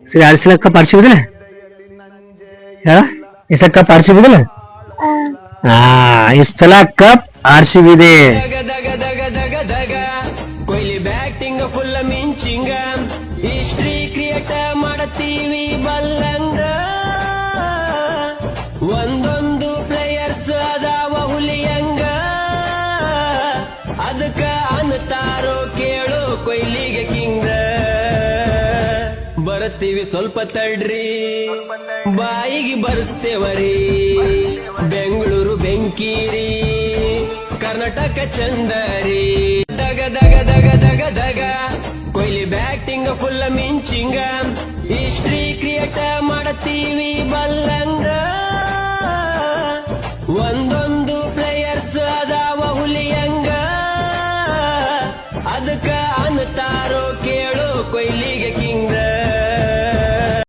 ಸರಿ R C cup ಆರ್ಸಿಬಿದಿಲ್ಲ ಹೇಳ ಈ ಸಲ ಕಪ್ ಆರ್ಸಿಬಿದಿಲ್ಲ ಹಾ ಈ ಸಲ ಕಪ್ ಆರ್ಸಿಬಿ ಇದೆ ಕೊಹ್ಲಿ ಬ್ಯಾಟಿಂಗ್ ಫುಲ್ ಮಿಂಚಿಂಗ ಹಿಸ್ಟ್ರಿ ಕ್ರಿಯೇಟ್ ಮಾಡತೀವಿ ಬಲ್ಲಂಗ ಒಂದೊಂದು ಪ್ಲೇಯರ್ಸ್ ಅದಾವ ಹುಲಿಯಂಗ ಅದಕ್ಕ ಅನ್ನತಾರೋ ಕೇಳು ಕೊಹ್ಲಿಗೆ ಕಿಂಗ ಬರತ್ತೀವಿ ಸ್ವಲ್ಪ ತಡ್ರಿ ಬಾಯಿಗೆ ಬರ್ಸ್ತೇವರಿ ಬೆಂಗಳೂರು ಬೆಂಕೀರಿ ಕರ್ನಾಟಕ ಚಂದರಿ ದಗ ದಗ ದಗ ದಗ ದಗ ಕೊಹ್ಲಿ ಬ್ಯಾಟಿಂಗ್ ಫುಲ್ ಮಿಂಚಿಂಗ